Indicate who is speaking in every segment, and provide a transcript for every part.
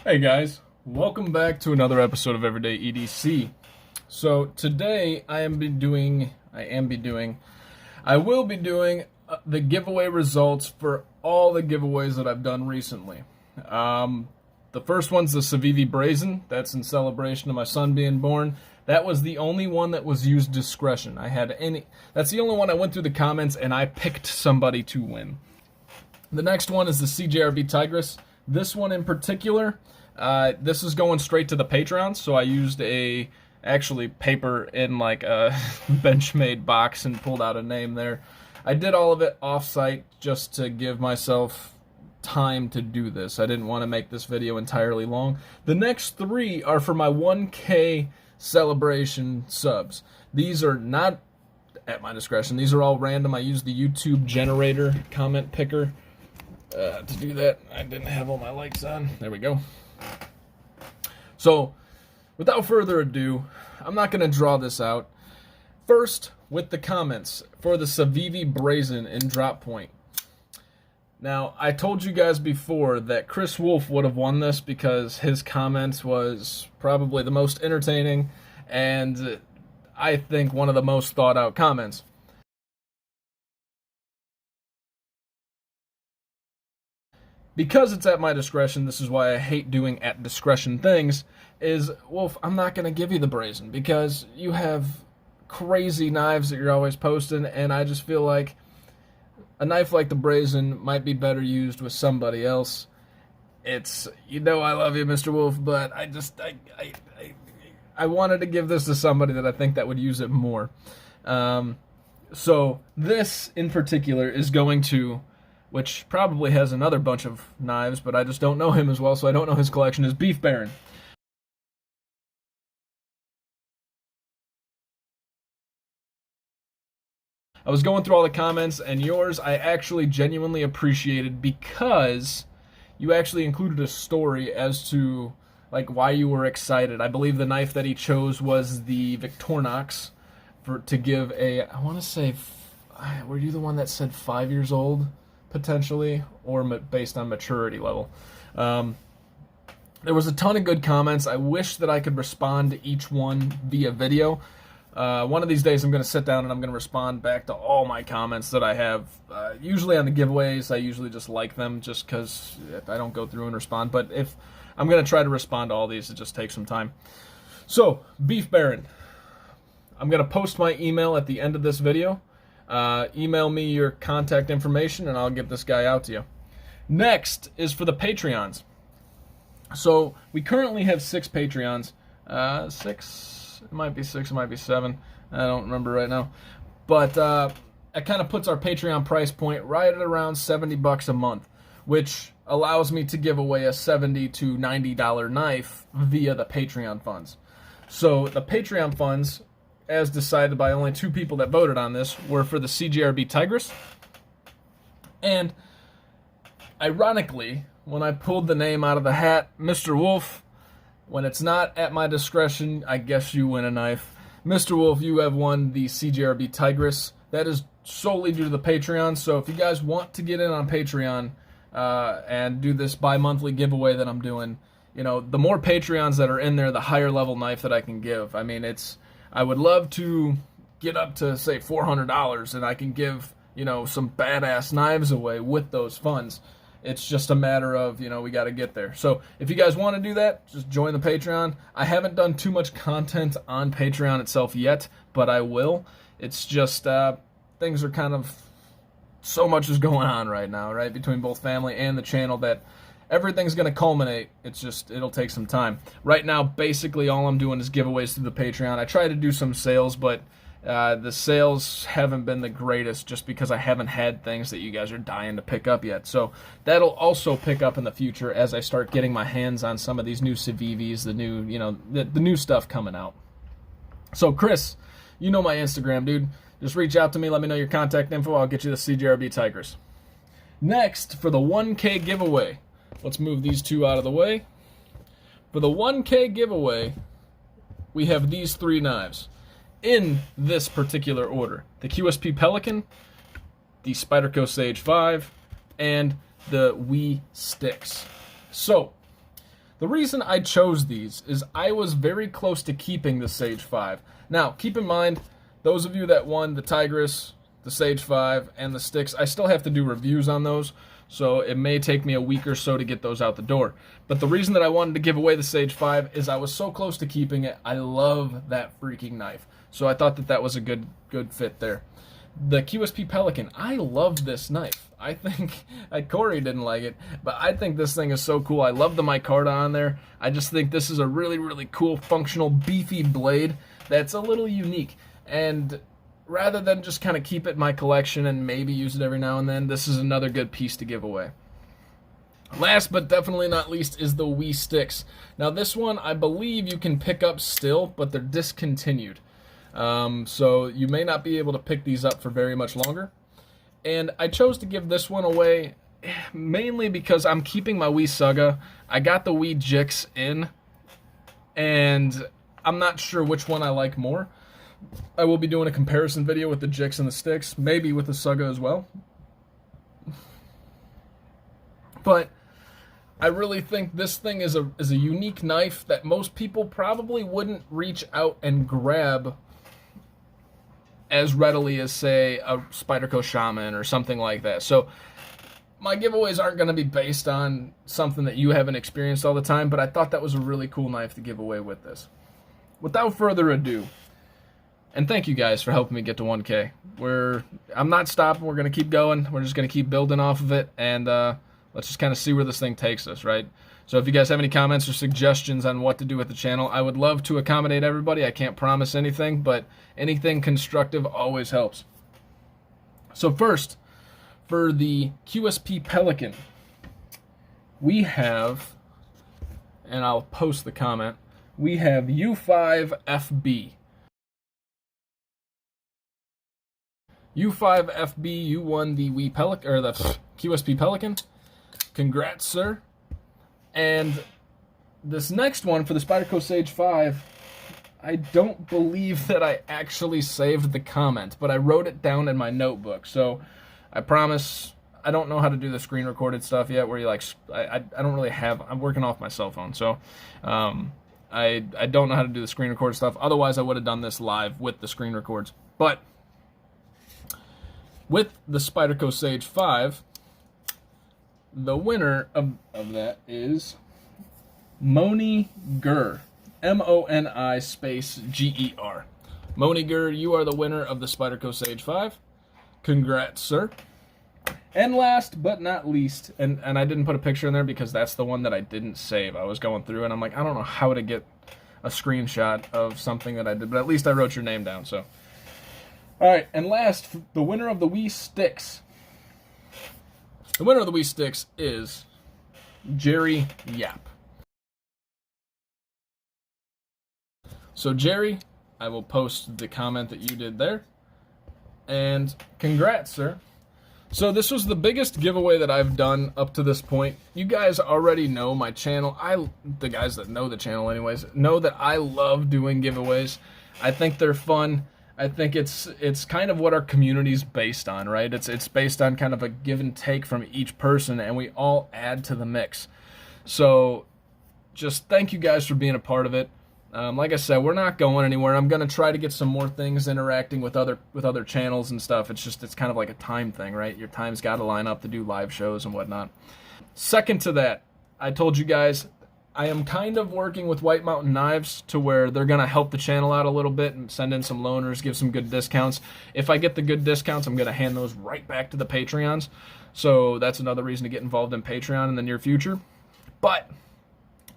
Speaker 1: Hey guys, welcome back to another episode of Everyday EDC. So today I will be doing the giveaway results for all the giveaways that I've done recently. The first one's the Civivi Brazen. That's in celebration of my son being born. That was the only one that was used discretion. That's the only one I went through the comments and I picked somebody to win. The next one is the CJRB Tigress. This one in particular, this is going straight to the Patreon, so I used actually paper in like a Benchmade box and pulled out a name there. I did all of it off-site just to give myself time to do this. I didn't want to make this video entirely long. The next three are for my 1K celebration subs. These are not at my discretion. These are all random. I used the YouTube generator comment picker to do that. I didn't have all my lights on. There we go. So, without further ado, I'm not going to draw this out. First, with the comments for the Civivi Brazen in Drop Point. Now, I told you guys before that Chris Wolf would have won this because his comments was probably the most entertaining and I think one of the most thought out comments. Because it's at my discretion, this is why I hate doing at discretion things, is, Wolf, I'm not going to give you the Brazen because you have crazy knives that you're always posting, and I just feel like a knife like the Brazen might be better used with somebody else. It's, I love you, Mr. Wolf, but I wanted to give this to somebody that I think that would use it more. So this in particular is going to, which probably has another bunch of knives, but I just don't know him as well, so I don't know his collection, is Beef Baron. I was going through all the comments, and yours I actually genuinely appreciated because you actually included a story as to like why you were excited. I believe the knife that he chose was the Victorinox to give a, I want to say, were you the one that said 5 years old? Potentially, or based on maturity level. There was a ton of good comments. I wish that I could respond to each one via video. One of these days I'm going to sit down and I'm going to respond back to all my comments that I have. Usually on the giveaways, I usually just like them just because I don't go through and respond. But if I'm going to try to respond to all these, it just takes some time. So, Beef Baron. I'm going to post my email at the end of this video. Email me your contact information and I'll get this guy out to you. Next is for the Patreons. So we currently have 6 Patreons. It might be 6, it might be 7. I don't remember right now. But it kind of puts our Patreon price point right at around $70 a month, which allows me to give away a $70 to $90 knife via the Patreon funds. So the Patreon funds, as decided by only 2 people that voted on this, were for the CJRB Tigress. And ironically, when I pulled the name out of the hat, Mr. Wolf, when it's not at my discretion, I guess you win a knife. Mr. Wolf, you have won the CJRB Tigress. That is solely due to the Patreon, so if you guys want to get in on Patreon and do this bi-monthly giveaway that I'm doing, the more Patreons that are in there, the higher level knife that I can give. I mean, I would love to get up to, say, $400 and I can give, some badass knives away with those funds. It's just a matter of, we got to get there. So if you guys want to do that, just join the Patreon. I haven't done too much content on Patreon itself yet, but I will. It's just things are kind of, so much is going on right now, right, between both family and the channel that everything's going to culminate. It'll take some time. Right now, basically, all I'm doing is giveaways through the Patreon. I try to do some sales, but the sales haven't been the greatest just because I haven't had things that you guys are dying to pick up yet. So that'll also pick up in the future as I start getting my hands on some of these new Civivis, the new, the new stuff coming out. So, Chris, you know my Instagram, dude. Just reach out to me. Let me know your contact info. I'll get you the CJRB Tigress. Next, for the 1K giveaway. Let's move these 2 out of the way. For the 1K giveaway, we have these 3 knives in this particular order. The QSP Pelican, the Spyderco Sage 5, and the Wii Sticks. So, The reason I chose these is I was very close to keeping the Sage 5. Now, keep in mind, those of you that won the Tigris, the Sage 5, and the sticks, I still have to do reviews on those, so it may take me a week or so to get those out the door. But the reason that I wanted to give away the Sage 5 is I was so close to keeping it. I love that freaking knife. So I thought that that was a good fit there. The QSP Pelican, I love this knife. I think, Corey didn't like it, but I think this thing is so cool. I love the micarta on there. I just think this is a really, really cool, functional, beefy blade that's a little unique. And rather than just kind of keep it in my collection and maybe use it every now and then, this is another good piece to give away. Last but definitely not least is the Wii sticks. Now this one, I believe you can pick up still, but they're discontinued. So you may not be able to pick these up for very much longer. And I chose to give this one away mainly because I'm keeping my Wii Saga. I got the Wii Jix in, and I'm not sure which one I like more. I will be doing a comparison video with the Jix and the sticks, maybe with the Saga as well. But I really think this thing is a unique knife that most people probably wouldn't reach out and grab as readily as, say, a Spyderco Shaman or something like that. So my giveaways aren't going to be based on something that you haven't experienced all the time, but I thought that was a really cool knife to give away with this. Without further ado, and thank you guys for helping me get to 1K. I'm not stopping. We're going to keep going. We're just going to keep building off of it, and let's just kind of see where this thing takes us, right? So if you guys have any comments or suggestions on what to do with the channel, I would love to accommodate everybody. I can't promise anything, but anything constructive always helps. So first, for the QSP Pelican, we have, and I'll post the comment, we have U5FB. U5FB, you won the Wii Pelican, or the QSP Pelican. Congrats, sir. And this next one for the Spyderco Sage 5, I don't believe that I actually saved the comment, but I wrote it down in my notebook. So I promise, I don't know how to do the screen recorded stuff yet, where you like, I don't really have, I'm working off my cell phone. So I don't know how to do the screen record stuff. Otherwise, I would have done this live with the screen records. But with the Spyderco Sage 5, the winner of that is Moni Ger, M-O-N-I space G-E-R. Moni Ger, you are the winner of the Spyderco Sage 5. Congrats, sir. And last but not least, and I didn't put a picture in there because that's the one that I didn't save. I was going through and I'm like, I don't know how to get a screenshot of something that I did, but at least I wrote your name down, so. All right, and last, the winner of the Wii Sticks. The winner of the Wii Sticks is Jerry Yap. So Jerry, I will post the comment that you did there. And congrats, sir. So this was the biggest giveaway that I've done up to this point. You guys already know my channel. The guys that know the channel anyways, know that I love doing giveaways. I think they're fun. I think it's kind of what our community's based on, right? It's based on kind of a give and take from each person, and we all add to the mix. So just thank you guys for being a part of it. Like I said, we're not going anywhere. I'm gonna try to get some more things interacting with other channels and stuff. It's kind of like a time thing, right? Your time's got to line up to do live shows and whatnot. Second to that, I told you guys I am kind of working with White Mountain Knives to where they're going to help the channel out a little bit and send in some loaners, give some good discounts. If I get the good discounts, I'm going to hand those right back to the Patreons. So that's another reason to get involved in Patreon in the near future. But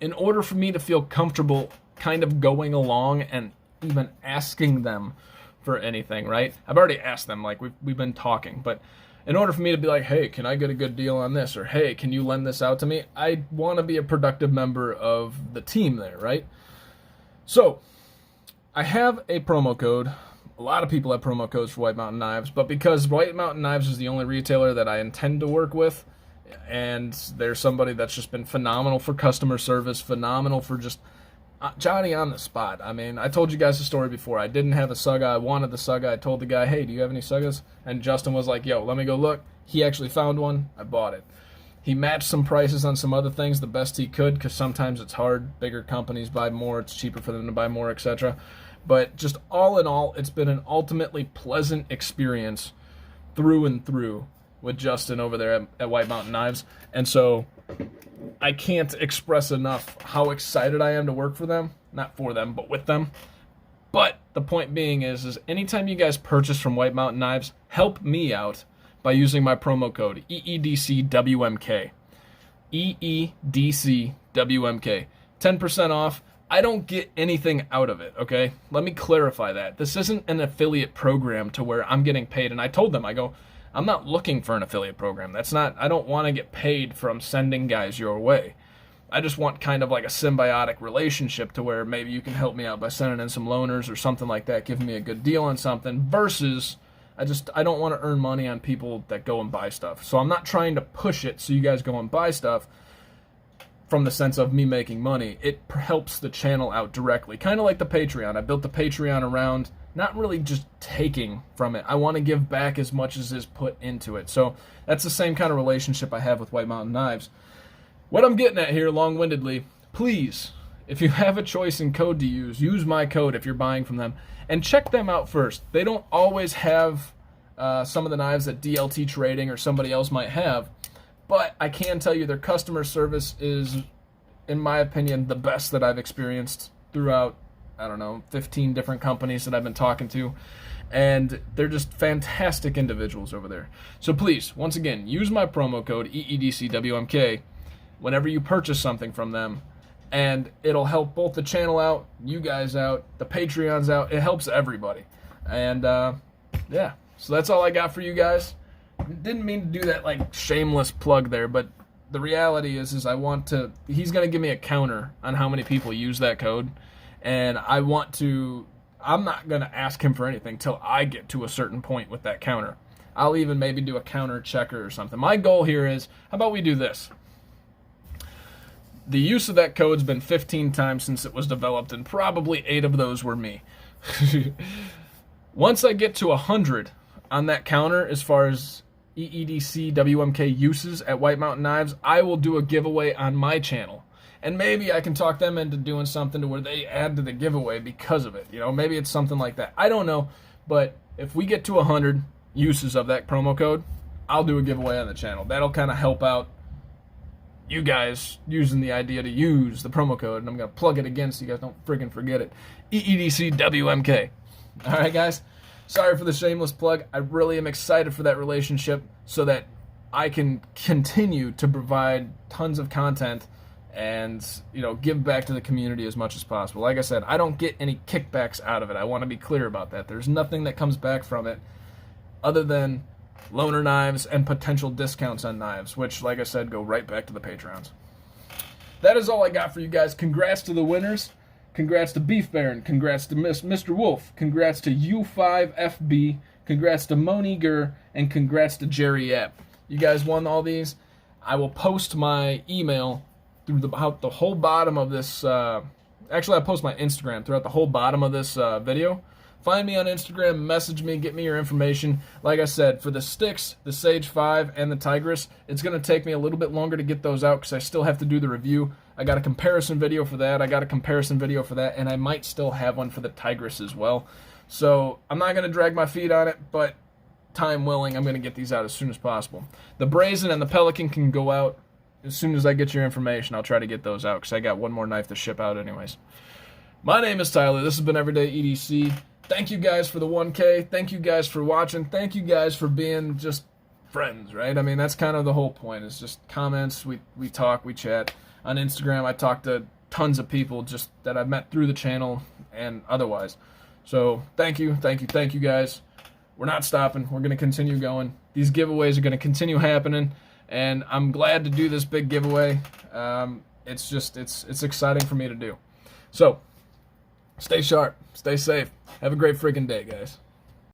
Speaker 1: in order for me to feel comfortable kind of going along and even asking them for anything, right? I've already asked them, like we've been talking, but in order for me to be like, hey, can I get a good deal on this? Or hey, can you lend this out to me? I want to be a productive member of the team there, right? So I have a promo code. A lot of people have promo codes for White Mountain Knives, but because White Mountain Knives is the only retailer that I intend to work with, and there's somebody that's just been phenomenal for customer service, phenomenal for just Johnny on the spot. I mean, I told you guys the story before. I didn't have a Saga. I wanted the Saga. I told the guy, hey, do you have any Sagas? And Justin was like, yo, let me go look. He actually found one. I bought it. He matched some prices on some other things the best he could, because sometimes it's hard. Bigger companies buy more. It's cheaper for them to buy more, etc. But just all in all, it's been an ultimately pleasant experience through and through with Justin over there at White Mountain Knives. And so I can't express enough how excited I am to work for them. Not for them, but with them. But the point being is anytime you guys purchase from White Mountain Knives, help me out by using my promo code EEDCWMK. EEDCWMK. 10% off. I don't get anything out of it, okay? Let me clarify that. This isn't an affiliate program to where I'm getting paid. And I told them, I go, I'm not looking for an affiliate program. I don't want to get paid from sending guys your way. I just want kind of like a symbiotic relationship to where maybe you can help me out by sending in some loaners or something like that, giving me a good deal on something, versus I don't want to earn money on people that go and buy stuff. So I'm not trying to push it so you guys go and buy stuff from the sense of me making money. It helps the channel out directly. Kind of like the Patreon. I built the Patreon around not really just taking from it. I want to give back as much as is put into it. So that's the same kind of relationship I have with White Mountain Knives. What I'm getting at here, long-windedly, please, if you have a choice in code to use my code if you're buying from them. And check them out first. They don't always have some of the knives that DLT Trading or somebody else might have, but I can tell you their customer service is, in my opinion, the best that I've experienced throughout, 15 different companies that I've been talking to. And they're just fantastic individuals over there. So please, once again, use my promo code EEDCWMK whenever you purchase something from them, and it'll help both the channel out, you guys out, the Patreons out. It helps everybody. And yeah, so that's all I got for you guys. Didn't mean to do that like shameless plug there, but the reality is he's going to give me a counter on how many people use that code, and I'm not going to ask him for anything till I get to a certain point with that counter. I'll even maybe do a counter checker or something. My goal here is, how about we do this? The use of that code's been 15 times since it was developed, and probably 8 of those were me. Once I get to 100 on that counter, as far as EEDCWMK uses at White Mountain Knives, I will do a giveaway on my channel. And maybe I can talk them into doing something to where they add to the giveaway because of it. Maybe it's something like that. I don't know. But if we get to 100 uses of that promo code, I'll do a giveaway on the channel. That'll kind of help out you guys using the idea to use the promo code, and I'm going to plug it again so you guys don't friggin' forget it. EEDCWMK. All right, guys? Sorry for the shameless plug. I really am excited for that relationship so that I can continue to provide tons of content and, give back to the community as much as possible. Like I said, I don't get any kickbacks out of it. I want to be clear about that. There's nothing that comes back from it other than loaner knives and potential discounts on knives, which, like I said, go right back to the Patrons. That is all I got for you guys. Congrats to the winners. Congrats to Beef Baron. Congrats to Mr. Wolf. Congrats to U5FB. Congrats to Moniger. And congrats to Jerry App. You guys won all these. I will post my email through the whole bottom of this. Actually, I post my Instagram throughout the whole bottom of this video. Find me on Instagram, message me, get me your information. Like I said, for the sticks, the Sage 5, and the Tigris, it's going to take me a little bit longer to get those out because I still have to do the review. I got a comparison video for that. And I might still have one for the Tigris as well. So I'm not going to drag my feet on it, but time willing, I'm going to get these out as soon as possible. The Brazen and the Pelican can go out as soon as I get your information. I'll try to get those out because I got one more knife to ship out anyways. My name is Tyler. This has been Everyday EDC. Thank you guys for the 1K. Thank you guys for watching. Thank you guys for being just friends, right? I mean, that's kind of the whole point. It's just comments. We talk, we chat. On Instagram, I talk to tons of people just that I've met through the channel and otherwise. So thank you guys. We're not stopping. We're going to continue going. These giveaways are going to continue happening, and I'm glad to do this big giveaway. It's exciting for me to do. So stay sharp, stay safe. Have a great freaking day, guys.